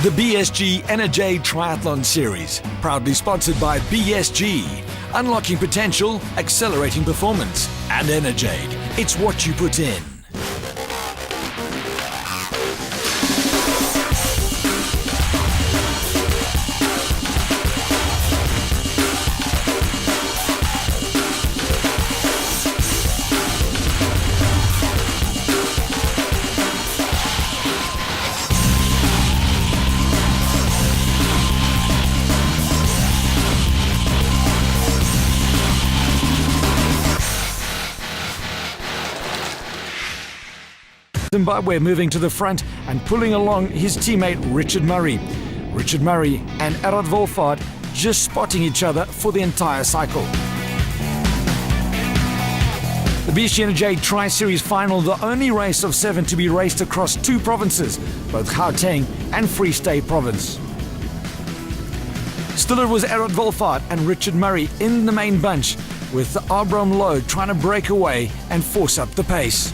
The BSG Energade Triathlon Series, proudly sponsored by BSG. Unlocking potential, accelerating performance. And Energade, it's what you put in. Zimbabwe moving to the front and pulling along his teammate Richard Murray. Richard Murray and Arad Wolfhard just spotting each other for the entire cycle. The BSG Energade Triseries final, the only race of 7 to be raced across 2 provinces, both Gauteng and Free State Province. Still it was Arad Wolfhard and Richard Murray in the main bunch, with the Abram Low trying to break away and force up the pace.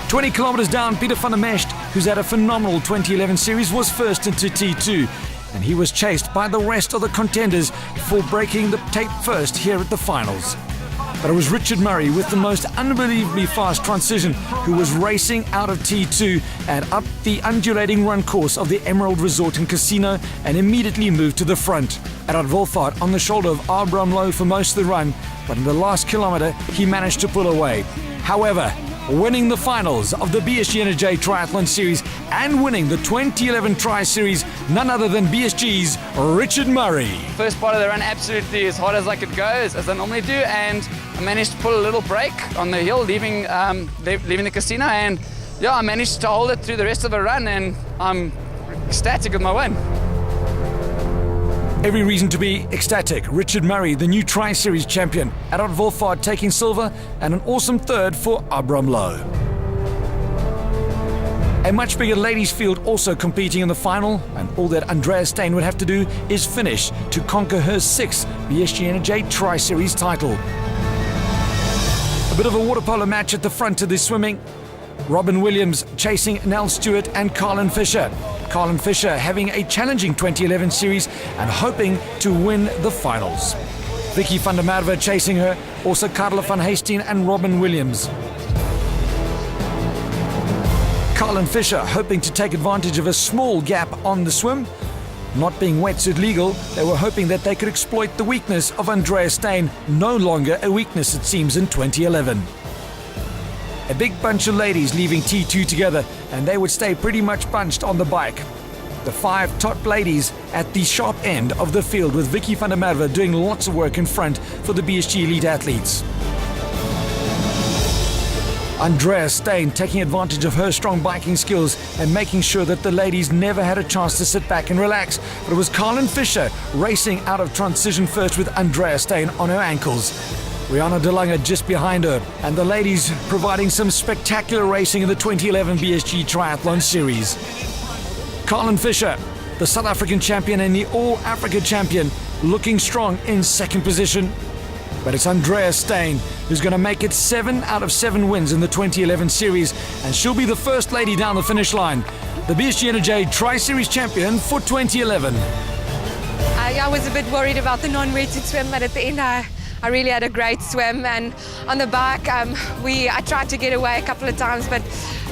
20 kilometers down, Peter van der Mescht, who's had a phenomenal 2011 series, was first into T2, and he was chased by the rest of the contenders for breaking the tape first here at the finals. But it was Richard Murray with the most unbelievably fast transition who was racing out of T2 and up the undulating run course of the Emerald Resort and Casino and immediately moved to the front. Arad Wolfhard on the shoulder of Abram Low for most of the run, but in the last kilometer he managed to pull away. However, winning the finals of the BSG Energade Triathlon Series and winning the 2011 Tri-Series, none other than BSG's Richard Murray. First part of the run absolutely as hard as I could go, as I normally do, and I managed to pull a little break on the hill leaving the casino, and yeah, I managed to hold it through the rest of the run, and I'm ecstatic with my win. Every reason to be ecstatic. Richard Murray, the new Tri-Series champion. Arad Wolfhard taking silver and an awesome third for Abram Low. A much bigger ladies field also competing in the final, and all that Andrea Steyn would have to do is finish to conquer her 6th BSG Energade Tri-Series title. A bit of a water polo match at the front of the swimming. Robin Williams chasing Nell Stewart and Carlin Fisher. Carlin Fisher having a challenging 2011 series and hoping to win the finals. Vicky van der Merwe chasing her, also Carla van Heesteen and Robin Williams. Carlin Fisher hoping to take advantage of a small gap on the swim. Not being wetsuit legal, they were hoping that they could exploit the weakness of Andrea Steyn, no longer a weakness it seems in 2011. A big bunch of ladies leaving T2 together, and they would stay pretty much bunched on the bike. The 5 top ladies at the sharp end of the field, with Vicky van der Merwe doing lots of work in front for the BSG elite athletes. Andrea Steyn taking advantage of her strong biking skills and making sure that the ladies never had a chance to sit back and relax. But it was Carlin Fisher racing out of transition first with Andrea Steyn on her ankles. Rihanna De Lange just behind her, and the ladies providing some spectacular racing in the 2011 BSG Triathlon Series. Carlin Fisher, the South African champion and the All-Africa champion, looking strong in 2nd position. But it's Andrea Steyn who's going to make it 7 out of 7 wins in the 2011 series, and she'll be the first lady down the finish line. The BSG Energade Tri-Series champion for 2011. I was a bit worried about the non-weighted swim, but at the end I really had a great swim, and on the bike I tried to get away a couple of times, but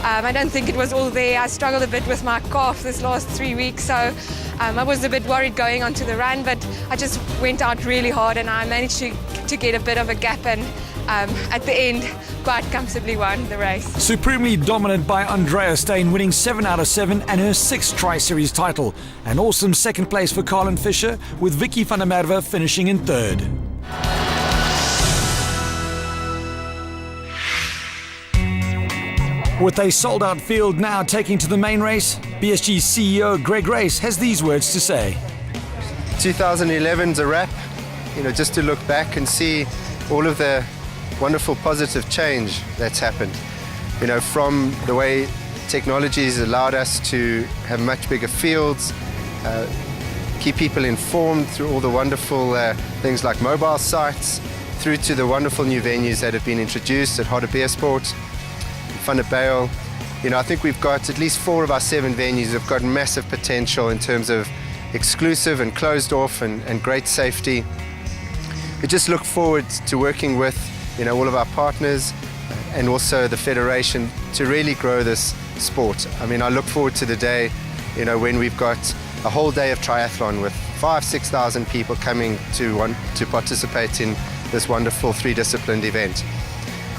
I don't think it was all there. I struggled a bit with my calf this last 3 weeks, so I was a bit worried going onto the run, but I just went out really hard and I managed to get a bit of a gap, and at the end quite comfortably won the race. Supremely dominant by Andrea Steyn, winning 7 out of 7 and her 6th Tri-Series title. An awesome 2nd place for Carlin Fisher, with Vicky van der Merwe finishing in 3rd. With a sold-out field now taking to the main race, BSG CEO Greg Race has these words to say. 2011's a wrap. Just to look back and see all of the wonderful positive change that's happened. From the way technology has allowed us to have much bigger fields, keep people informed through all the wonderful things like mobile sites, through to the wonderful new venues that have been introduced at Harderbeersport, Van der Bijl, I think we've got at least 4 of our 7 venues have got massive potential in terms of exclusive and closed off and great safety. We just look forward to working with all of our partners and also the Federation to really grow this sport. I mean, I look forward to the day when we've got a whole day of triathlon with 5,000-6,000 people coming to participate in this wonderful 3-disciplined event.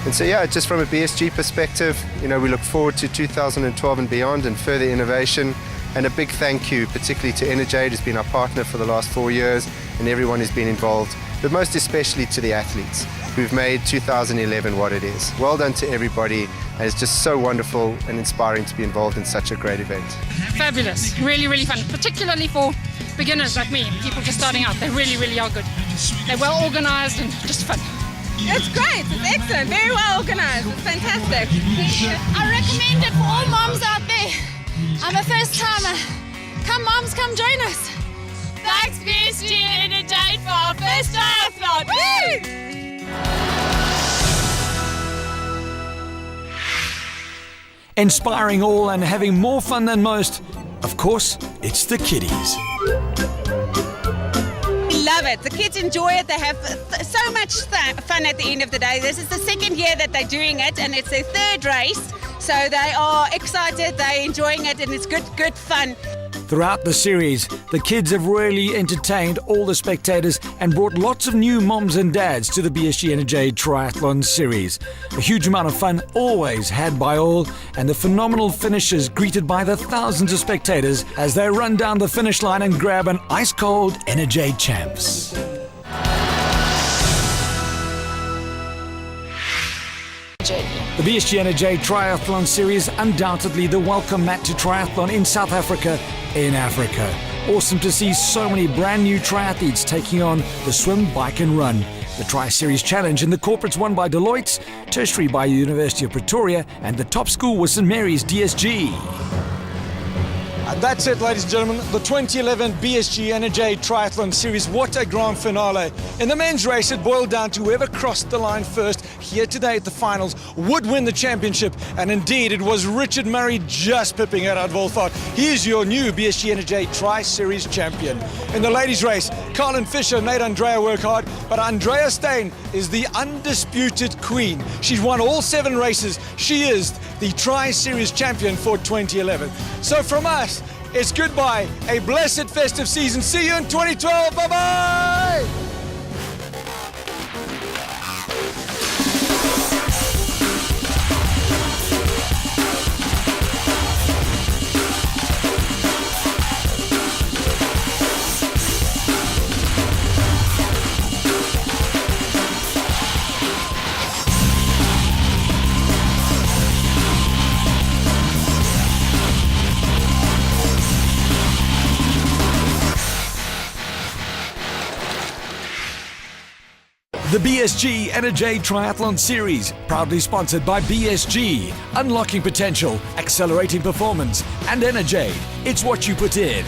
And so yeah, just from a BSG perspective, we look forward to 2012 and beyond and further innovation. And a big thank you particularly to Energade, who's been our partner for the last 4 years, and everyone who's been involved, but most especially to the athletes who've made 2011 what it is. Well done to everybody, and it's just so wonderful and inspiring to be involved in such a great event. Fabulous, really, really fun, particularly for beginners like me, people just starting out. They really, really are good. They're well organized and just fun. It's great, it's excellent, very well organized, it's fantastic. I recommend it for all moms out there. I'm a first timer. Come moms, come join us. Thanks BSG Energade for our first triathlon. Woo! Inspiring all and having more fun than most. Of course, it's the kiddies. Love it. The kids enjoy it. They have so much fun at the end of the day. This is the 2nd year that they're doing it, and it's their 3rd race. So they are excited, they're enjoying it, and it's good fun. Throughout the series, the kids have really entertained all the spectators and brought lots of new moms and dads to the BSG Energade Triathlon Series. A huge amount of fun always had by all, and the phenomenal finishes greeted by the thousands of spectators as they run down the finish line and grab an ice-cold Energade Champs. The BSG Energade Triathlon Series, undoubtedly the welcome mat to triathlon in South Africa, in Africa. Awesome to see so many brand new triathletes taking on the swim, bike and run. The Tri-Series Challenge in the corporates won by Deloitte, tertiary by the University of Pretoria, and the top school was St Mary's DSG. That's it, ladies and gentlemen, the 2011 BSG Energade Triathlon Series. What a grand finale. In the men's race, it boiled down to whoever crossed the line first here today at the finals would win the championship. And indeed, it was Richard Murray just pipping it out Wolfhard. He is your new BSG Energade Tri-Series champion. In the ladies' race, Colin Fisher made Andrea work hard, but Andrea Steyn is the undisputed queen. She's won all 7 races. She is the Tri-Series champion for 2011. So from us, it's goodbye. A blessed festive season. See you in 2012. Bye-bye. The BSG Energade Triathlon Series, proudly sponsored by BSG, unlocking potential, accelerating performance, and Energade. It's what you put in.